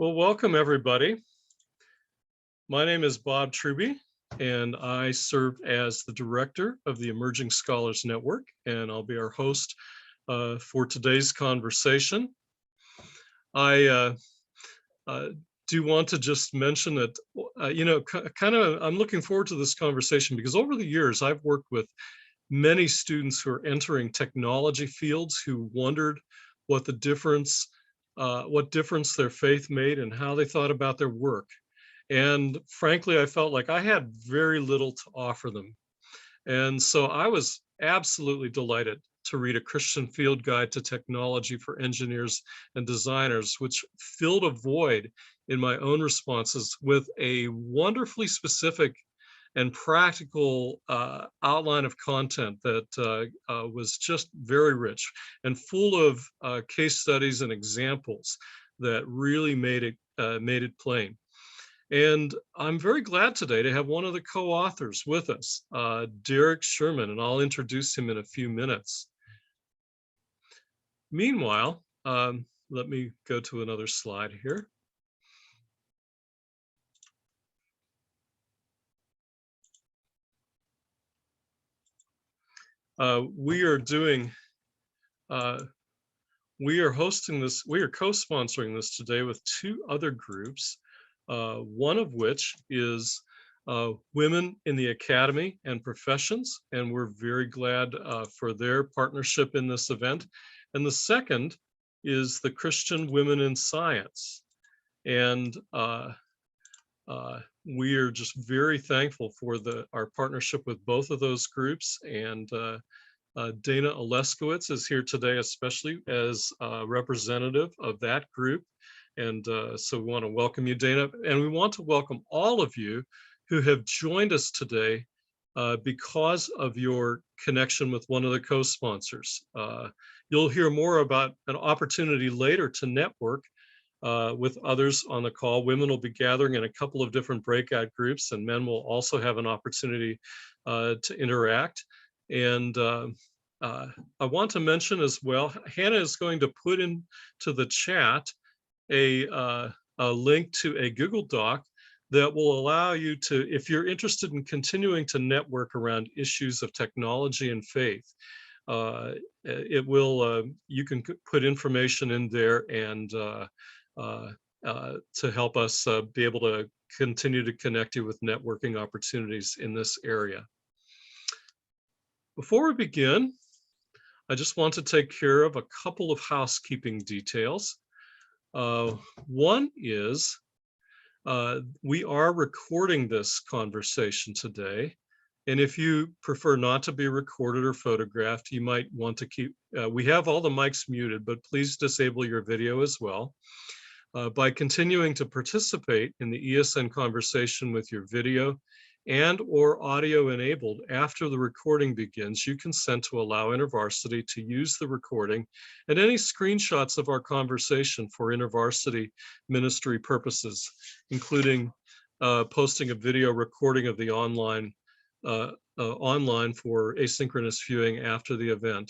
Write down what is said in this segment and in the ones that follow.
Well, welcome everybody. My name is Bob Truby, and I serve as the director of the Emerging Scholars Network, and I'll be our host for today's conversation. I do want to just mention that, I'm looking forward to this conversation because over the years, I've worked with many students who are entering technology fields who wondered what difference their faith made and how they thought about their work. And frankly, I felt like I had very little to offer them. And so I was absolutely delighted to read a Christian Field Guide to Technology for Engineers and Designers, which filled a void in my own responses with a wonderfully specific and practical outline of content that was just very rich and full of case studies and examples that really made it plain. And I'm very glad today to have one of the co-authors with us, Derek Schuurman, and I'll introduce him in a few minutes. Meanwhile, let me go to another slide here. We are co-sponsoring this today with two other groups, one of which is Women in the Academy and Professions, and we're very glad for their partnership in this event. And the second is the Christian Women in Science. And we are just very thankful for our partnership with both of those groups. And Dana Oleskowitz is here today, especially as a representative of that group. And so we want to welcome you, Dana. And we want to welcome all of you who have joined us today because of your connection with one of the co-sponsors. You'll hear more about an opportunity later to network with others on the call. Women will be gathering in a couple of different breakout groups, and men will also have an opportunity to interact. And I want to mention as well, Hannah is going to put into the chat a link to a Google Doc that will allow you to, if you're interested in continuing to network around issues of technology and faith, you can put information in there and to help us be able to continue to connect you with networking opportunities in this area. Before we begin, I just want to take care of a couple of housekeeping details. One is we are recording this conversation today. And if you prefer not to be recorded or photographed, you might want to keep, we have all the mics muted, but please disable your video as well. By continuing to participate in the ESN conversation with your video and or audio enabled after the recording begins, you consent to allow InterVarsity to use the recording and any screenshots of our conversation for InterVarsity ministry purposes, including posting a video recording of the online for asynchronous viewing after the event.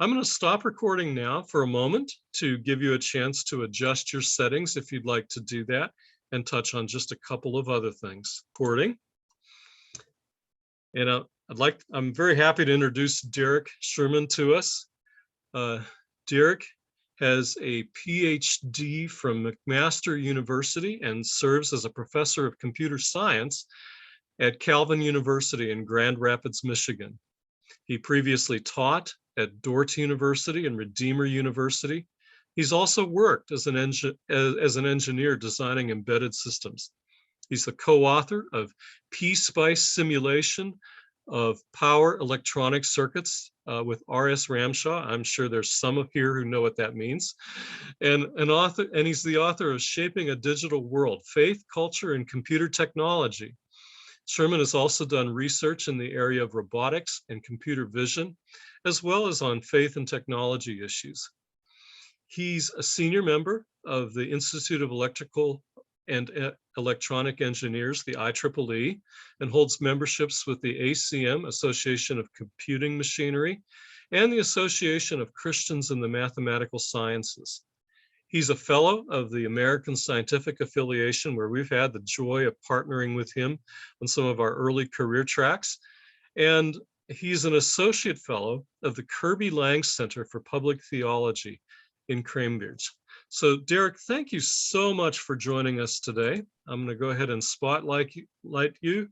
I'm going to stop recording now for a moment to give you a chance to adjust your settings if you'd like to do that, and touch on just a couple of other things. Recording. And I'm very happy to introduce Derek Schuurman to us. Derek has a PhD from McMaster University and serves as a professor of computer science at Calvin University in Grand Rapids, Michigan. He previously taught at Dordt University and Redeemer University. He's also worked as an engineer designing embedded systems. He's the co-author of PSpice Simulation of Power Electronic Circuits with R.S. Ramshaw. I'm sure there's some of here who know what that means. And he's the author of Shaping a Digital World, Faith, Culture, and Computer Technology. Schuurman has also done research in the area of robotics and computer vision, as well as on faith and technology issues. He's a senior member of the Institute of Electrical and Electronic Engineers, the IEEE, and holds memberships with the ACM, Association of Computing Machinery, and the Association of Christians in the Mathematical Sciences. He's a fellow of the American Scientific Affiliation, where we've had the joy of partnering with him on some of our early career tracks. And he's an associate fellow of the Kirby Lang Center for Public Theology in Cambridge. So Derek, thank you so much for joining us today. I'm going to go ahead and spotlight you,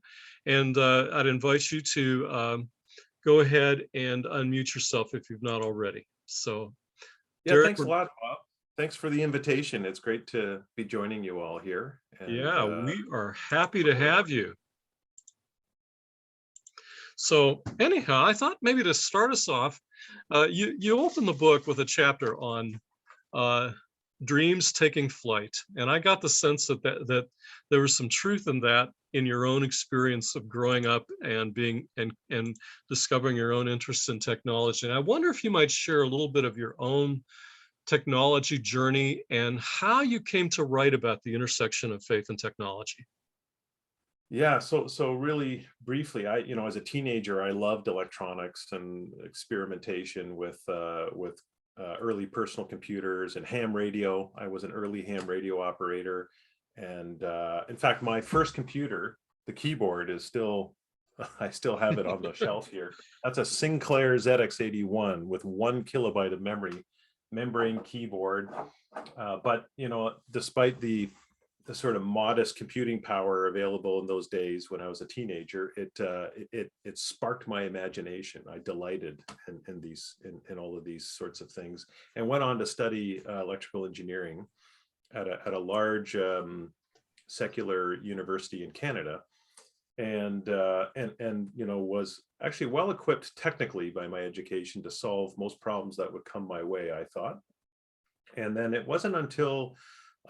and I'd invite you to go ahead and unmute yourself if you've not already. So Yeah, Derek, thanks a lot, Bob. Thanks for the invitation. It's great to be joining you all here. And yeah, we are happy to have you. So anyhow, I thought maybe to start us off, you open the book with a chapter on dreams taking flight, and I got the sense that there was some truth in that in your own experience of growing up and being and discovering your own interest in technology. And I wonder if you might share a little bit of your own technology journey and how you came to write about the intersection of faith and technology. yeah, so really briefly, as a teenager, I loved electronics and experimentation with early personal computers and ham radio. I was an early ham radio operator. And in fact, my first computer, the keyboard is still, I still have it on the shelf here. That's a Sinclair ZX81 with 1 kilobyte of memory, membrane keyboard. But, despite the sort of modest computing power available in those days when I was a teenager, it sparked my imagination. I delighted in all of these sorts of things, and went on to study electrical engineering at a large secular university in Canada, and was actually well equipped technically by my education to solve most problems that would come my way, I thought. And then it wasn't until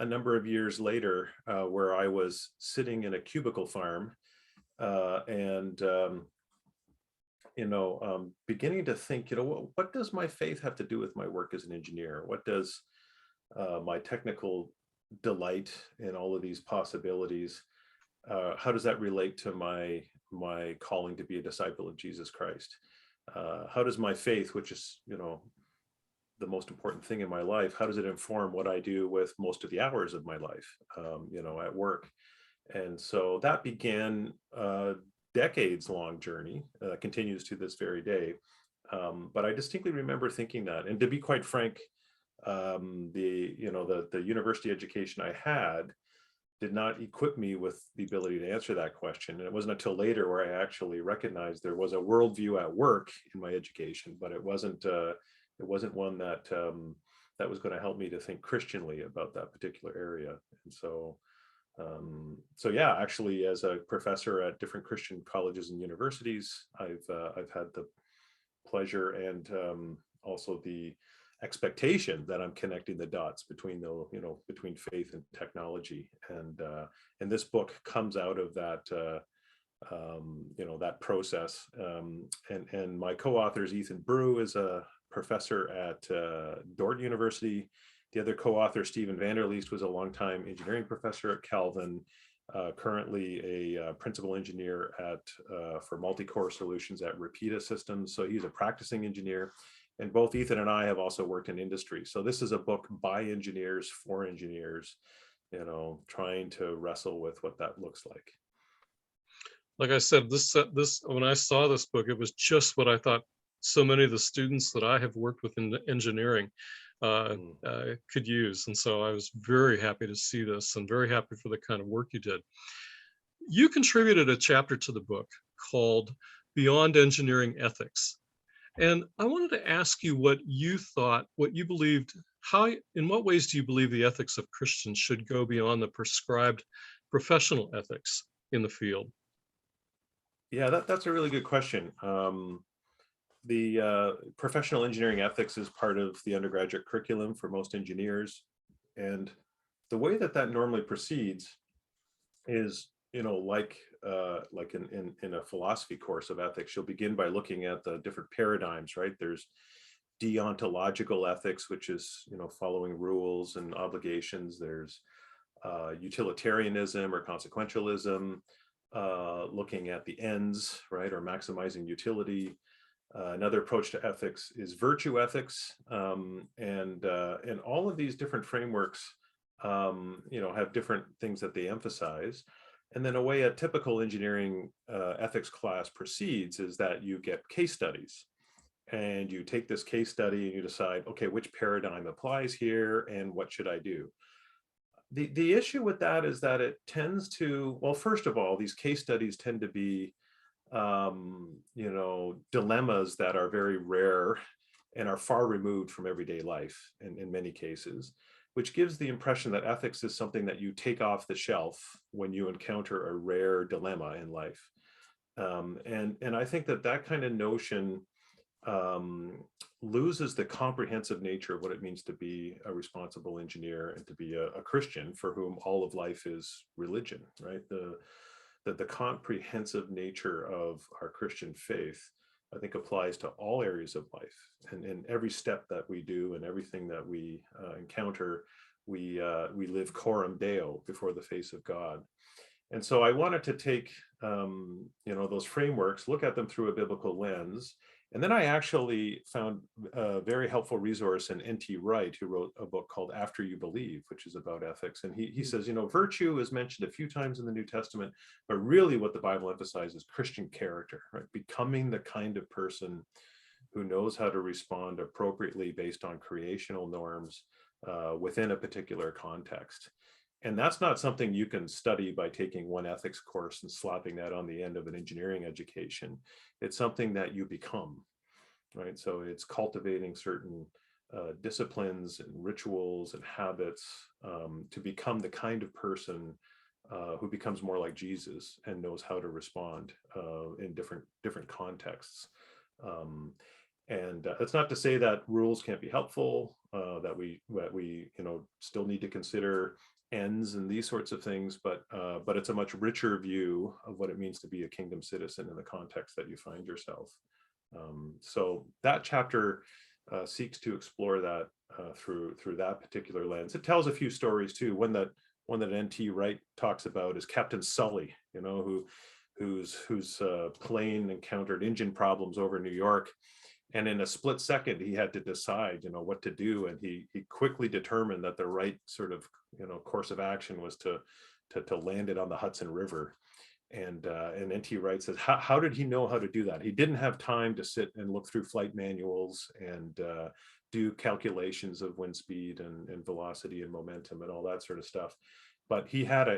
a number of years later where I was sitting in a cubicle farm and beginning to think, what does my faith have to do with my work as an engineer? What does my technical delight in all of these possibilities, how does that relate to my calling to be a disciple of Jesus Christ? How does my faith, which is, the most important thing in my life, how does it inform what I do with most of the hours of my life, at work? And so that began a decades-long journey, continues to this very day. But I distinctly remember thinking that, and to be quite frank, the university education I had did not equip me with the ability to answer that question. And it wasn't until later where I actually recognized there was a worldview at work in my education, but it wasn't one that that was going to help me to think Christianly about that particular area. And so yeah, actually, as a professor at different Christian colleges and universities, I've had the pleasure and also the expectation that I'm connecting the dots between between faith and technology. And this book comes out of that that process. And my co-author is Ethan Brew, is a professor at Dordt University. The other co-author, Stephen Vanderleest, was a longtime engineering professor at Calvin, currently a principal engineer for multi-core solutions at Repeata Systems. So he's a practicing engineer. And both Ethan and I have also worked in industry. So this is a book by engineers for engineers, trying to wrestle with what that looks like. Like I said, this when I saw this book, it was just what I thought so many of the students that I have worked with in engineering could use. And so I was very happy to see this and very happy for the kind of work you did. You contributed a chapter to the book called Beyond Engineering Ethics. And I wanted to ask you what you thought, what you believed, in what ways do you believe the ethics of Christians should go beyond the prescribed professional ethics in the field? Yeah, that's a really good question. The professional engineering ethics is part of the undergraduate curriculum for most engineers. And the way that normally proceeds is, like in a philosophy course of ethics, you'll begin by looking at the different paradigms, right? There's deontological ethics, which is, following rules and obligations. There's utilitarianism or consequentialism, looking at the ends, right, or maximizing utility. Another approach to ethics is virtue ethics, and all of these different frameworks, have different things that they emphasize. And then a way a typical engineering ethics class proceeds is that you get case studies, and you take this case study and you decide, okay, which paradigm applies here, and what should I do? The issue with that is that it tends to, well, first of all, these case studies tend to be dilemmas that are very rare and are far removed from everyday life in many cases, which gives the impression that ethics is something that you take off the shelf when you encounter a rare dilemma in life. And I think that kind of notion loses the comprehensive nature of what it means to be a responsible engineer and to be a Christian for whom all of life is religion, right? The comprehensive nature of our Christian faith, I think, applies to all areas of life, and every step that we do and everything that we encounter, we live coram Deo, before the face of God. And so I wanted to take those frameworks, look at them through a biblical lens. And then I actually found a very helpful resource in N.T. Wright, who wrote a book called After You Believe, which is about ethics. And he says, virtue is mentioned a few times in the New Testament, but really what the Bible emphasizes is Christian character, right? Becoming the kind of person who knows how to respond appropriately based on creational norms within a particular context. And that's not something you can study by taking one ethics course and slapping that on the end of an engineering education. It's something that you become, right? So it's cultivating certain disciplines and rituals and habits to become the kind of person who becomes more like Jesus and knows how to respond in different contexts. And it's not to say that rules can't be helpful, that we still need to consider ends and these sorts of things, but it's a much richer view of what it means to be a kingdom citizen in the context that you find yourself. So that chapter seeks to explore that through that particular lens. It tells a few stories too. One that N.T. Wright talks about is Captain Sully, whose plane encountered engine problems over New York. And in a split second, he had to decide, what to do. And he quickly determined that the right sort of, course of action was to land it on the Hudson River. And N.T. Wright says, how did he know how to do that? He didn't have time to sit and look through flight manuals and do calculations of wind speed and velocity and momentum and all that sort of stuff. But he had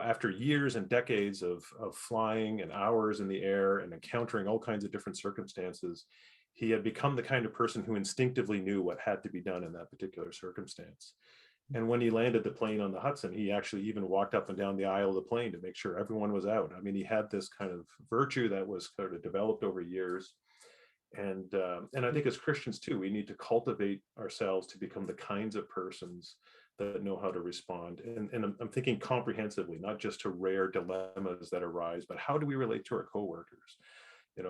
after years and decades of flying and hours in the air and encountering all kinds of different circumstances, he had become the kind of person who instinctively knew what had to be done in that particular circumstance. And when he landed the plane on the Hudson, he actually even walked up and down the aisle of the plane to make sure everyone was out. I mean, he had this kind of virtue that was sort of developed over years. And I think as Christians too, we need to cultivate ourselves to become the kinds of persons that know how to respond. And I'm thinking comprehensively, not just to rare dilemmas that arise, but how do we relate to our coworkers?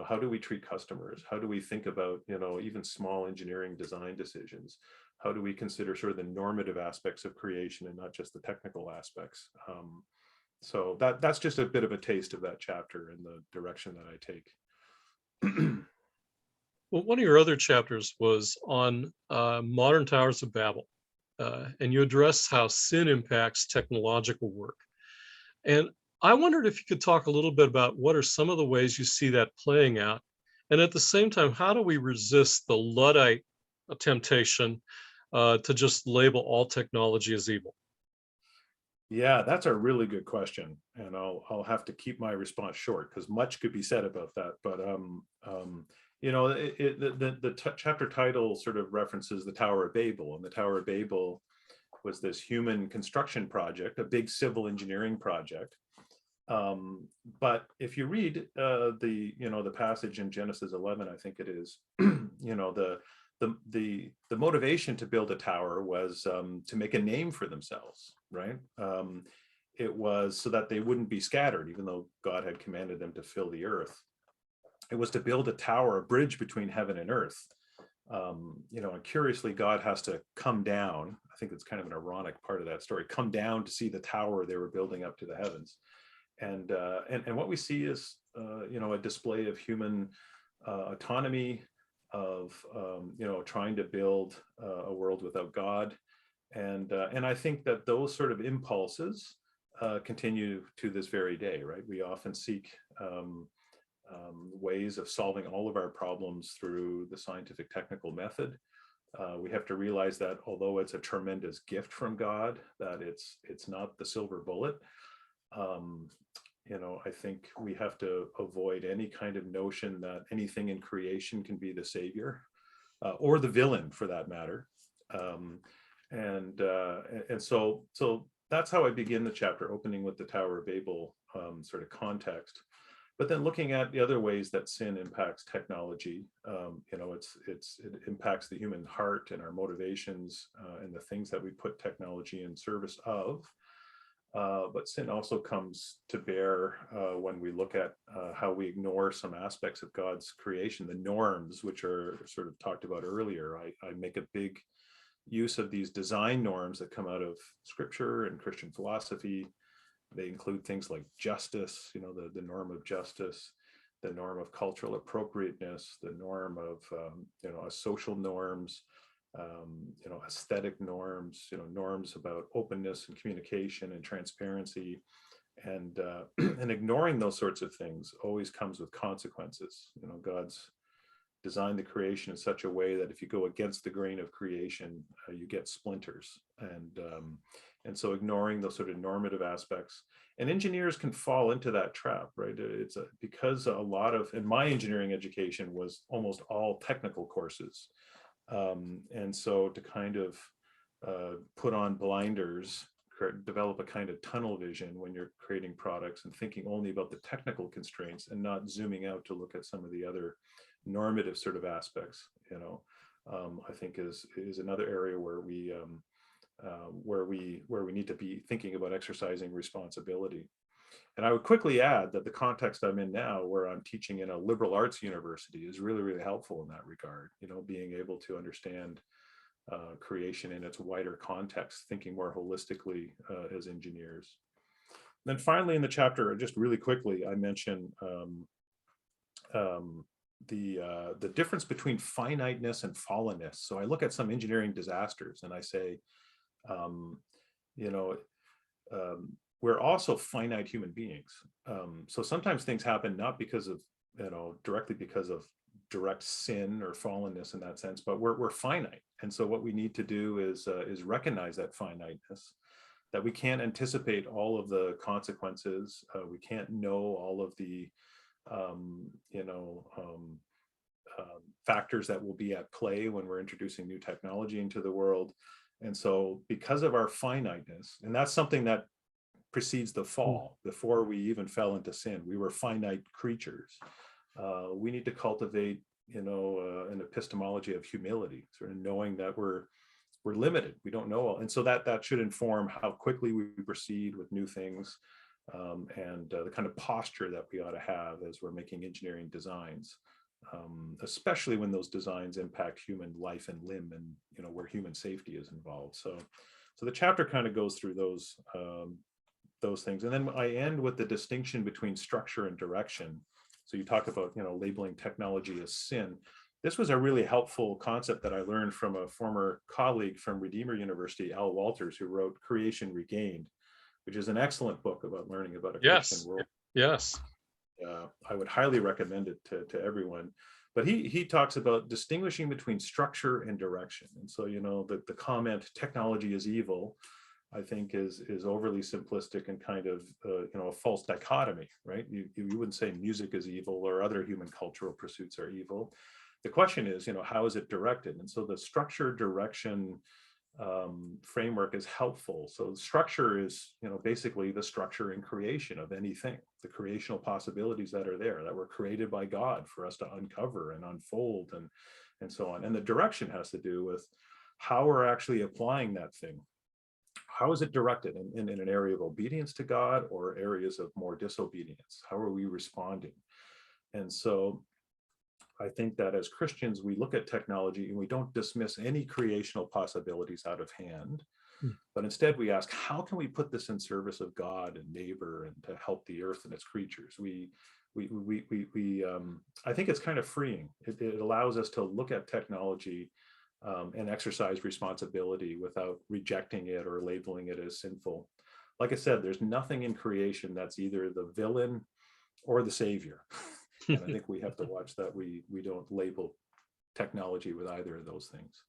How do we treat customers? How do we think about, even small engineering design decisions? How do we consider sort of the normative aspects of creation and not just the technical aspects? So that's just a bit of a taste of that chapter and the direction that I take. Well, one of your other chapters was on modern Towers of Babel, and you address how sin impacts technological work. And I wondered if you could talk a little bit about what are some of the ways you see that playing out, and at the same time, how do we resist the Luddite temptation to just label all technology as evil? Yeah, that's a really good question, and I'll have to keep my response short because much could be said about that. But the chapter title sort of references the Tower of Babel, and the Tower of Babel was this human construction project, a big civil engineering project. But if you read the passage in Genesis 11, I think it is, the motivation to build a tower was to make a name for themselves, right? It was so that they wouldn't be scattered, even though God had commanded them to fill the earth. It was to build a tower, a bridge between heaven and earth. And curiously, God has to come down. I think it's kind of an ironic part of that story, come down to see the tower they were building up to the heavens. And what we see is, a display of human autonomy, of trying to build a world without God. And I think that those sort of impulses continue to this very day, right? We often seek ways of solving all of our problems through the scientific technical method. We have to realize that although it's a tremendous gift from God, that it's not the silver bullet. I think we have to avoid any kind of notion that anything in creation can be the savior or the villain, for that matter. And so that's how I begin the chapter, opening with the Tower of Babel sort of context, but then looking at the other ways that sin impacts technology. It impacts the human heart and our motivations and the things that we put technology in service of. But sin also comes to bear when we look at how we ignore some aspects of God's creation, the norms, which are sort of talked about earlier. I make a big use of these design norms that come out of Scripture and Christian philosophy. They include things like justice, the norm of justice, the norm of cultural appropriateness, the norm of social norms, aesthetic norms, norms about openness and communication and transparency, and ignoring those sorts of things always comes with consequences. God's designed the creation in such a way that if you go against the grain of creation, you get splinters, and so ignoring those sort of normative aspects. And engineers can fall into that trap, right? Because a lot of, in my engineering education, was almost all technical courses. And so to kind of put on blinders, develop a kind of tunnel vision when you're creating products and thinking only about the technical constraints and not zooming out to look at some of the other normative sort of aspects, I think is another area where we need to be thinking about exercising responsibility. And I would quickly add that the context I'm in now, where I'm teaching in a liberal arts university, is really, really helpful in that regard. Being able to understand creation in its wider context, thinking more holistically as engineers. Then finally in the chapter, just really quickly, I mention the difference between finiteness and fallenness. So I look at some engineering disasters and I say, we're also finite human beings. So sometimes things happen not because of, directly because of direct sin or fallenness in that sense, but we're finite. And so what we need to do is recognize that finiteness, that we can't anticipate all of the consequences. We can't know all of the factors that will be at play when we're introducing new technology into the world. And so because of our finiteness, and that's something that precedes the fall, before we even fell into sin, we were finite creatures. We need to cultivate, an epistemology of humility, sort of knowing that we're limited. We don't know all. And so that should inform how quickly we proceed with new things, and the kind of posture that we ought to have as we're making engineering designs, especially when those designs impact human life and limb, and where human safety is involved. So the chapter kind of goes through those things, and then I end with the distinction between structure and direction. So you talk about labeling technology as sin. This was a really helpful concept that I learned from a former colleague from Redeemer University, Al Walters, who wrote Creation Regained, which is an excellent book about learning about a Christian world. Yes. I would highly recommend it to everyone. But he talks about distinguishing between structure and direction. And so, the comment technology is evil, I think is overly simplistic and kind of a false dichotomy, right? You wouldn't say music is evil or other human cultural pursuits are evil. The question is, how is it directed? And so the structure direction framework is helpful. So the structure is, basically the structure and creation of anything, the creational possibilities that are there, that were created by God for us to uncover and unfold and so on. And the direction has to do with how we're actually applying that thing. How is it directed in an area of obedience to God or areas of more disobedience? How are we responding? And so I think that as Christians, we look at technology and we don't dismiss any creational possibilities out of hand, but instead we ask, how can we put this in service of God and neighbor and to help the earth and its creatures? We I think it's kind of freeing. It allows us to look at technology and exercise responsibility without rejecting it or labeling it as sinful. Like I said, there's nothing in creation that's either the villain or the savior. And I think we have to watch that we don't label technology with either of those things.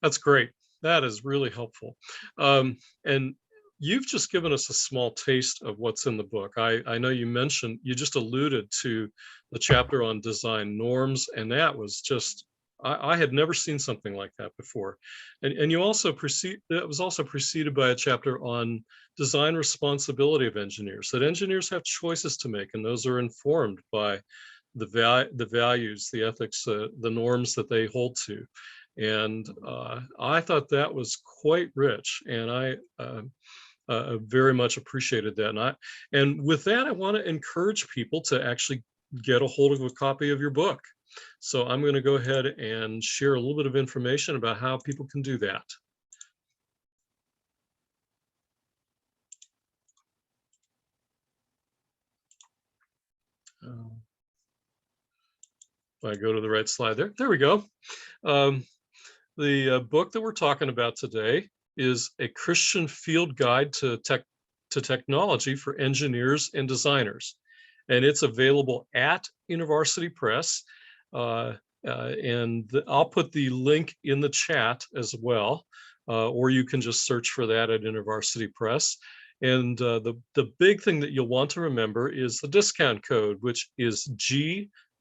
That's great. That is really helpful. And you've just given us a small taste of what's in the book. I know you just alluded to the chapter on design norms, and that was just, I had never seen something like that before. And you also that was also preceded by a chapter on design responsibility of engineers, that engineers have choices to make, and those are informed by the values, the ethics, the norms that they hold to. And I thought that was quite rich, and I very much appreciated that. And with that, I want to encourage people to actually get a hold of a copy of your book. So I'm going to go ahead and share a little bit of information about how people can do that. If I go to the right slide there we go. The book that we're talking about today is A Christian Field Guide to Technology for Engineers and Designers. And it's available at InterVarsity Press. I'll put the link in the chat as well, or you can just search for that at InterVarsity Press. And the big thing that you'll want to remember is the discount code, which is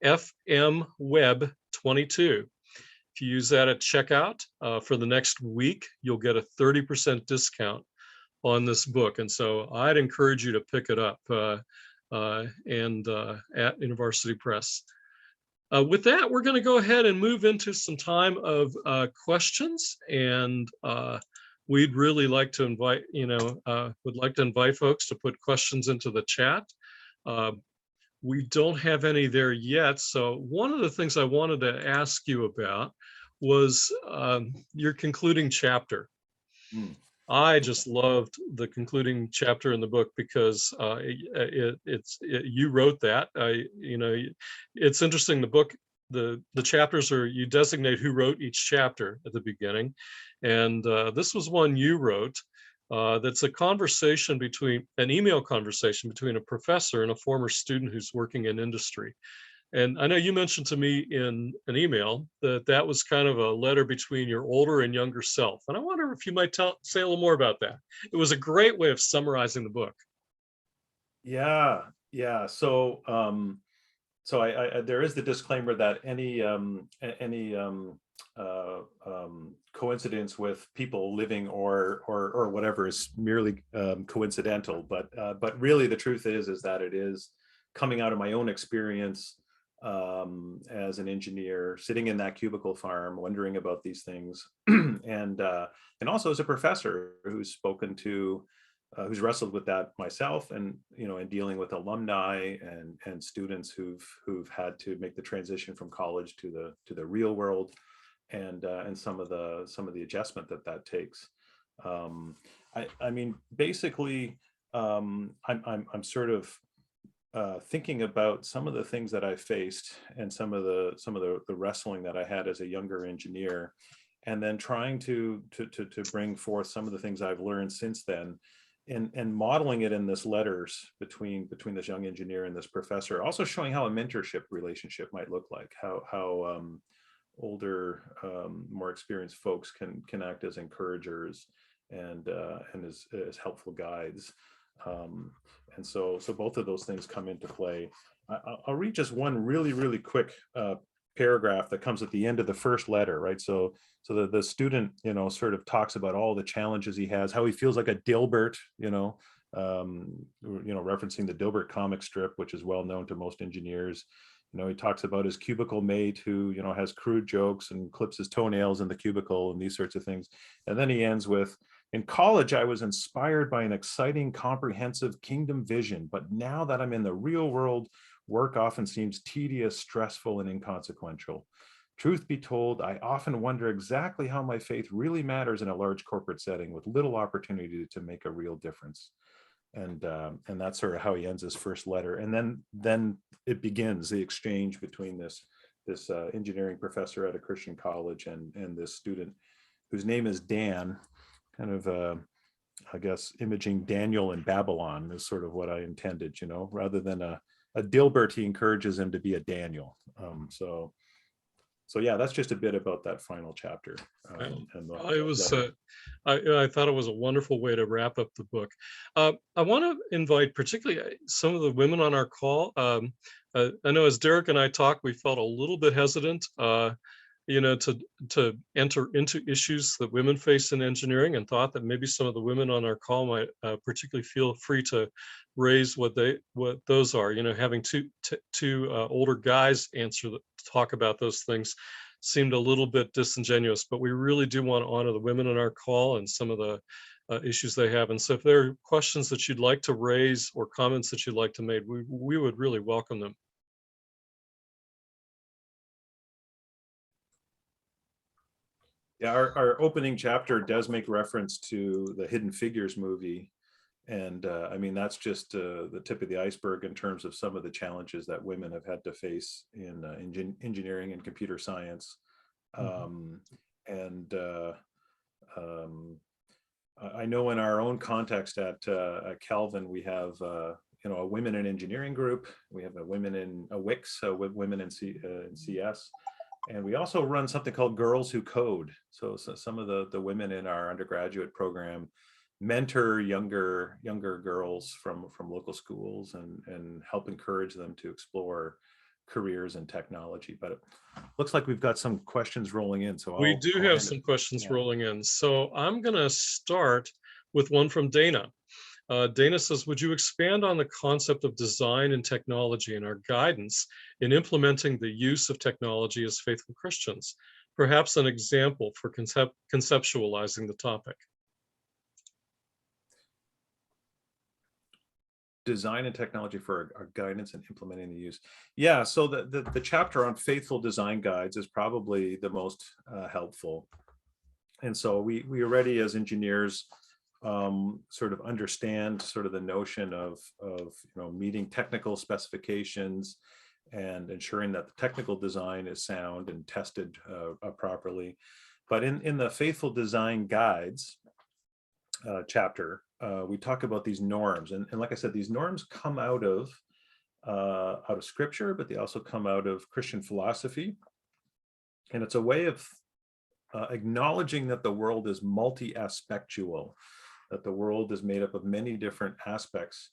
GFMWeb22. If you use that at checkout for the next week, you'll get a 30% discount on this book. And so I'd encourage you to pick it up at InterVarsity Press. With that, we're going to go ahead and move into some time of questions. And we'd really like to invite, would like to invite folks to put questions into the chat. We don't have any there yet. So one of the things I wanted to ask you about was your concluding chapter. I just loved the concluding chapter in the book because you wrote that. It's interesting. The book, the chapters are, you designate who wrote each chapter at the beginning, and this was one you wrote. That's an email conversation between a professor and a former student who's working in industry. And I know you mentioned to me in an email that was kind of a letter between your older and younger self. And I wonder if you might say a little more about that. It was a great way of summarizing the book. Yeah. So, there is the disclaimer that any coincidence with people living or whatever is merely coincidental. But really, the truth is that it is coming out of my own experience as an engineer, sitting in that cubicle farm, wondering about these things, and also as a professor who's spoken to, who's wrestled with that myself, and and dealing with alumni and students who've had to make the transition from college to the real world, and some of the adjustment that takes. I mean, basically, I'm sort of thinking about some of the things that I faced and some of the wrestling that I had as a younger engineer, and then trying to bring forth some of the things I've learned since then, and modeling it in this letters between this young engineer and this professor, also showing how a mentorship relationship might look like, how older, more experienced folks can act as encouragers and as helpful guides. And so both of those things come into play. I'll read just one really quick paragraph that comes at the end of the first letter, right? So the student, sort of talks about all the challenges he has, how he feels like a Dilbert, referencing the Dilbert comic strip, which is well known to most engineers. He talks about his cubicle mate who, has crude jokes and clips his toenails in the cubicle and these sorts of things. And then he ends with, in college, I was inspired by an exciting, comprehensive kingdom vision, but now that I'm in the real world, work often seems tedious, stressful, and inconsequential. Truth be told, I often wonder exactly how my faith really matters in a large corporate setting with little opportunity to make a real difference. and that's sort of how he ends his first letter. And then it begins the exchange between this engineering professor at a Christian college and this student whose name is Dan, kind of I guess imaging Daniel in Babylon is sort of what I intended, rather than a Dilbert, he encourages him to be a Daniel. So yeah, that's just a bit about that final chapter. I thought it was a wonderful way to wrap up the book. I want to invite particularly some of the women on our call. I know as Derek and I talked, we felt a little bit hesitant, to enter into issues that women face in engineering, and thought that maybe some of the women on our call might particularly feel free to raise what those are. Having two older guys talk about those things seemed a little bit disingenuous, but we really do want to honor the women on our call and some of the issues they have. And so if there are questions that you'd like to raise or comments that you'd like to make, we would really welcome them. Yeah, our opening chapter does make reference to the Hidden Figures movie. And I mean, that's just the tip of the iceberg in terms of some of the challenges that women have had to face in engineering and computer science. And I know in our own context at Calvin, we have a women in engineering group. We have a women in a WICS, women in CS. And we also run something called Girls Who Code. So some of the women in our undergraduate program mentor younger girls from local schools and help encourage them to explore careers in technology. But it looks like we've got some questions rolling in. So we do have some questions rolling in. So I'm going to start with one from Dana. Dana says, would you expand on the concept of design and technology and our guidance in implementing the use of technology as faithful Christians? Perhaps an example for conceptualizing the topic. Design and technology for our guidance and implementing the use. Yeah, so the chapter on faithful design guides is probably the most helpful. And so we already as engineers sort of understand sort of the notion of meeting technical specifications and ensuring that the technical design is sound and tested properly. But in the faithful design guides chapter, we talk about these norms, and like I said, these norms come out of scripture, but they also come out of Christian philosophy, and it's a way of acknowledging that the world is multi-aspectual, that the world is made up of many different aspects,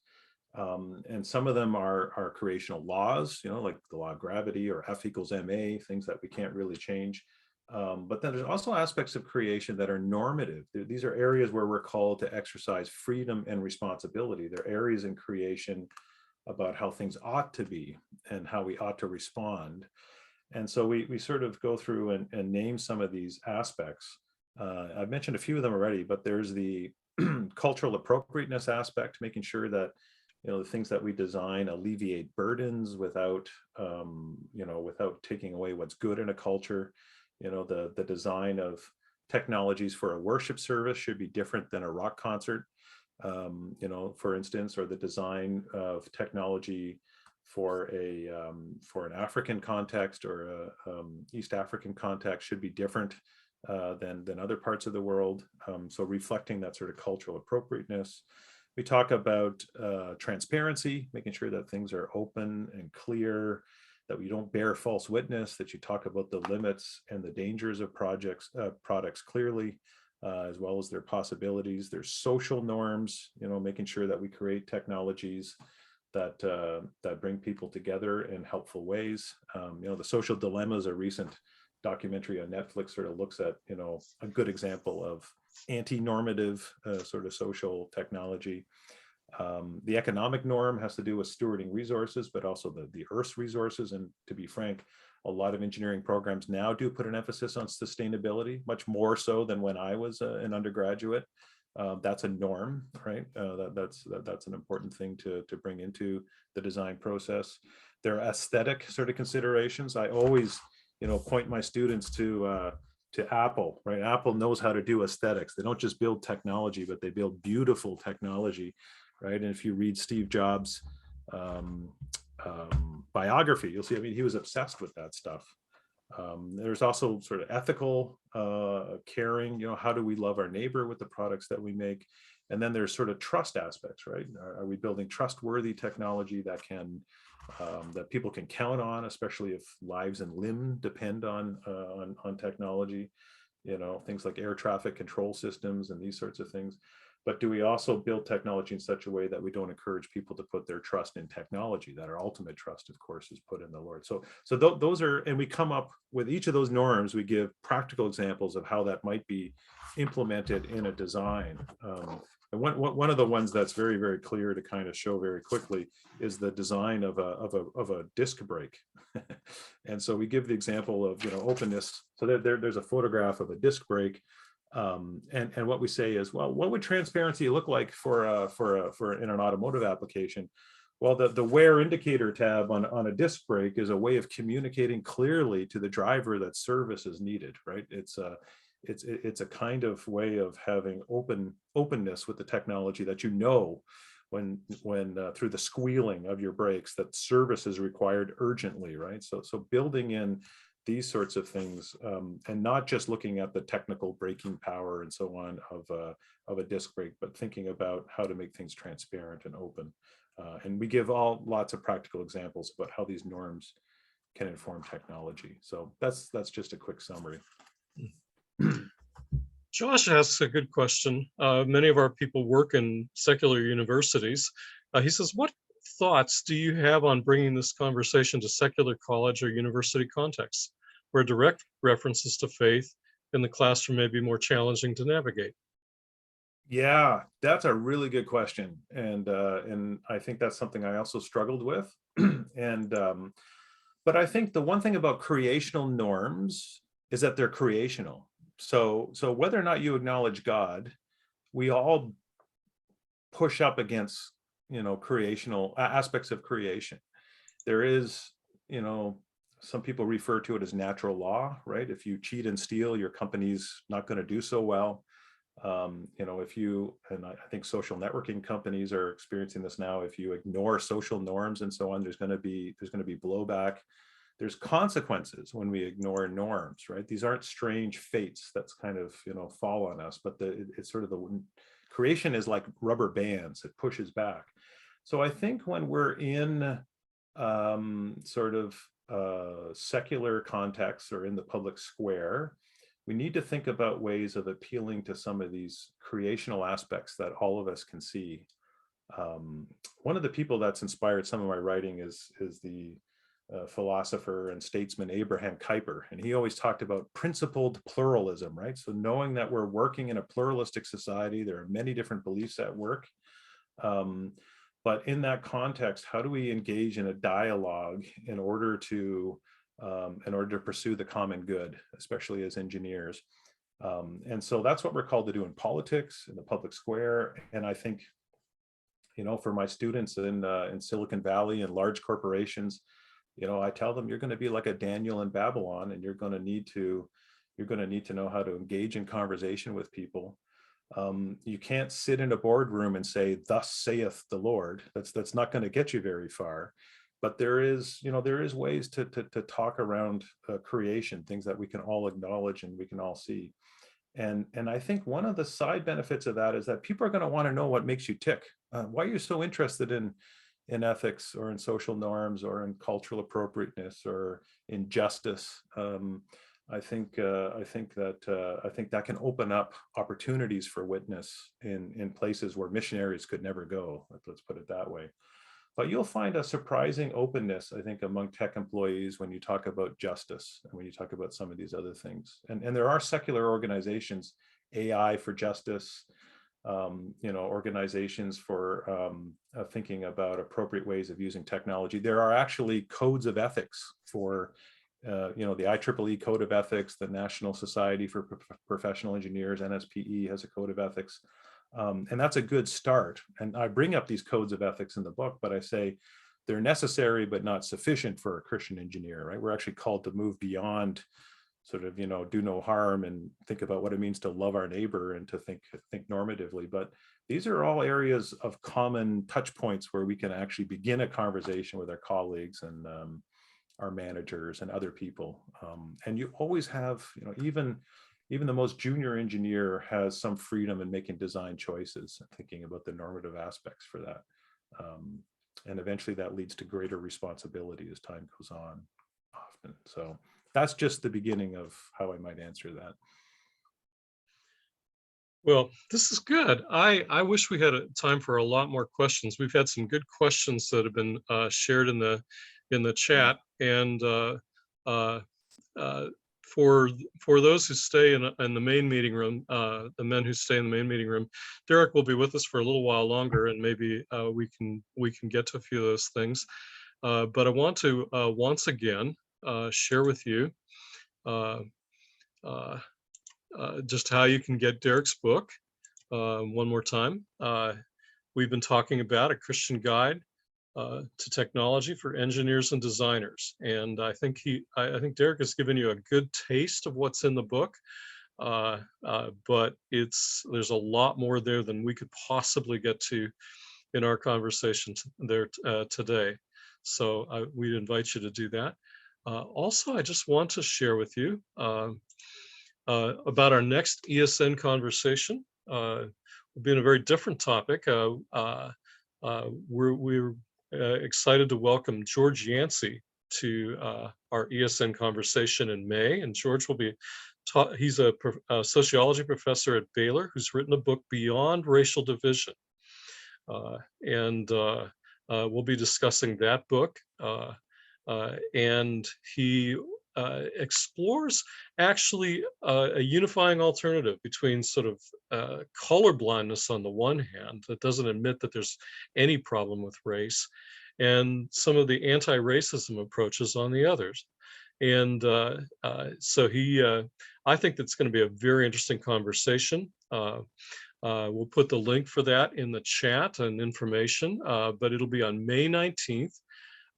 and some of them are creational laws, like the law of gravity or F equals ma, things that we can't really change. But then there's also aspects of creation that are normative. These are areas where we're called to exercise freedom and responsibility. They're areas in creation about how things ought to be and how we ought to respond. And so we sort of go through and name some of these aspects. I've mentioned a few of them already, but there's the cultural appropriateness aspect, making sure that the things that we design alleviate burdens without taking away what's good in a culture. The design of technologies for a worship service should be different than a rock concert, for instance, or the design of technology for an African context or a East African context should be different than other parts of the world. So reflecting that sort of cultural appropriateness. We talk about transparency, making sure that things are open and clear, that we don't bear false witness, that you talk about the limits and the dangers of products clearly, as well as their possibilities. There's social norms, making sure that we create technologies that bring people together in helpful ways. The Social Dilemma is a recent documentary on Netflix, sort of looks at, a good example of anti-normative sort of social technology. The economic norm has to do with stewarding resources, but also the Earth's resources. And to be frank, a lot of engineering programs now do put an emphasis on sustainability, much more so than when I was an undergraduate. That's a norm, right? That's an important thing to bring into the design process. There are aesthetic sort of considerations. I always, point my students to Apple, right? Apple knows how to do aesthetics. They don't just build technology, but they build beautiful technology. right? And if you read Steve Jobs' biography, you'll see, I mean, he was obsessed with that stuff. There's also sort of ethical caring, how do we love our neighbor with the products that we make? And then there's sort of trust aspects, right? Are we building trustworthy technology that can that people can count on, especially if lives and limb depend on technology, things like air traffic control systems and these sorts of things. But do we also build technology in such a way that we don't encourage people to put their trust in technology, that our ultimate trust, of course, is put in the Lord? So those are, and we come up with each of those norms, we give practical examples of how that might be implemented in a design. And one of the ones that's very, very clear to kind of show very quickly is the design of a disc brake. And so we give the example of, openness. So there's a photograph of a disc brake. And what we say is, well, what would transparency look like for in an automotive application? Well, the wear indicator tab on a disc brake is a way of communicating clearly to the driver that service is needed, right? It's a kind of way of having openness with the technology, that when through the squealing of your brakes, that service is required urgently, right? So building in these sorts of things, and not just looking at the technical braking power and so on of a disc brake, but thinking about how to make things transparent and open. And we give lots of practical examples about how these norms can inform technology. So that's just a quick summary. Josh asks a good question. Many of our people work in secular universities. He says, what thoughts do you have on bringing this conversation to secular college or university contexts, where direct references to faith in the classroom may be more challenging to navigate? Yeah, that's a really good question. And I think that's something I also struggled with. But I think the one thing about creational norms is that they're creational. So whether or not you acknowledge God, we all push up against, creational aspects of creation. There is, some people refer to it as natural law, right? If you cheat and steal, your company's not going to do so well. If you, and I think social networking companies are experiencing this now, if you ignore social norms and so on, there's going to be blowback. There's consequences when we ignore norms, right? These aren't strange fates that's kind of, fall on us, but it's sort of the creation is like rubber bands, it pushes back. So I think when we're in secular contexts or in the public square, we need to think about ways of appealing to some of these creational aspects that all of us can see. One of the people that's inspired some of my writing is the philosopher and statesman Abraham Kuyper, and he always talked about principled pluralism, right? So knowing that we're working in a pluralistic society, there are many different beliefs at work. But in that context, how do we engage in a dialogue in order to pursue the common good, especially as engineers? And so that's what we're called to do in politics, in the public square. And I think, for my students in Silicon Valley and large corporations, I tell them you're going to be like a Daniel in Babylon, and you're going to need to know how to engage in conversation with people. You can't sit in a boardroom and say, "Thus saith the Lord." That's not going to get you very far. But there is ways to talk around creation, things that we can all acknowledge and we can all see. And I think one of the side benefits of that is that people are going to want to know what makes you tick. Why are you so interested in ethics or in social norms or in cultural appropriateness or in justice? I think that can open up opportunities for witness in places where missionaries could never go. Let's put it that way. But you'll find a surprising openness, I think, among tech employees when you talk about justice and when you talk about some of these other things. And there are secular organizations, AI for Justice, organizations for thinking about appropriate ways of using technology. There are actually codes of ethics for, the IEEE Code of Ethics, the National Society for Professional Engineers, NSPE, has a code of ethics. And that's a good start. And I bring up these codes of ethics in the book, but I say they're necessary but not sufficient for a Christian engineer, right? We're actually called to move beyond sort of, do no harm and think about what it means to love our neighbor and to think normatively. But these are all areas of common touch points where we can actually begin a conversation with our colleagues and our managers and other people. And you always have, even the most junior engineer has some freedom in making design choices, thinking about the normative aspects for that. And eventually that leads to greater responsibility as time goes on often. So that's just the beginning of how I might answer that. Well, this is good. I wish we had time for a lot more questions. We've had some good questions that have been shared in the chat, and uh, for those who stay in the main meeting room, the men who stay in the main meeting room, Derek will be with us for a little while longer, and maybe we can get to a few of those things. But I want to once again share with you just how you can get Derek's book. One more time. We've been talking about A Christian Guide to Technology for Engineers and Designers. And I think Derek has given you a good taste of what's in the book, but there's a lot more there than we could possibly get to in our conversation there today. So we'd invite you to do that. Also, I just want to share with you about our next ESN conversation. Will be in a very different topic. We're excited to welcome George Yancey to our ESN conversation in May, and George will be he's a sociology professor at Baylor who's written a book, Beyond Racial Division, and we'll be discussing that book, and he explores actually a unifying alternative between sort of color blindness on the one hand that doesn't admit that there's any problem with race, and some of the anti-racism approaches on the others. And so I think that's going to be a very interesting conversation. We'll put the link for that in the chat and information, but it'll be on May 19th.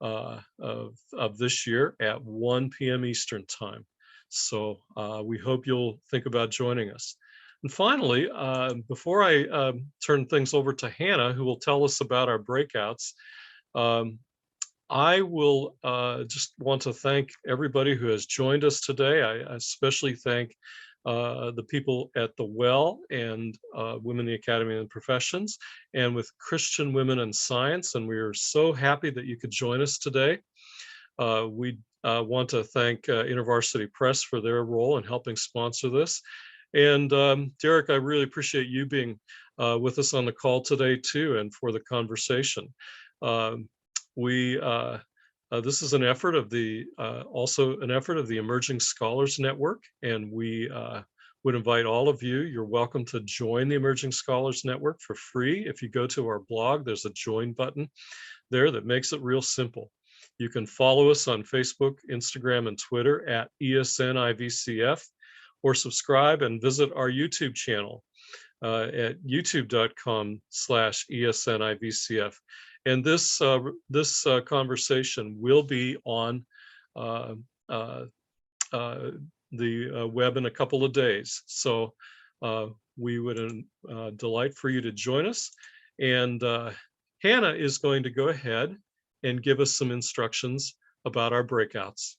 Of this year at 1 p.m. Eastern time. So we hope you'll think about joining us. And finally, before I turn things over to Hannah, who will tell us about our breakouts, I will just want to thank everybody who has joined us today. I especially thank the people at the Well and Women in the Academy and Professions, and with Christian Women in Science. And we are so happy that you could join us today. We want to thank InterVarsity Press for their role in helping sponsor this. And Derek, I really appreciate you being with us on the call today too, and for the conversation. This is an effort of also an effort of the Emerging Scholars Network, and we would invite all of you. You're welcome to join the Emerging Scholars Network for free. If you go to our blog, there's a join button there that makes it real simple. You can follow us on Facebook, Instagram, and Twitter at ESN IVCF, or subscribe and visit our YouTube channel at youtube.com/ESN IVCF. And this conversation will be on the web in a couple of days. So we would delight for you to join us. And Hannah is going to go ahead and give us some instructions about our breakouts.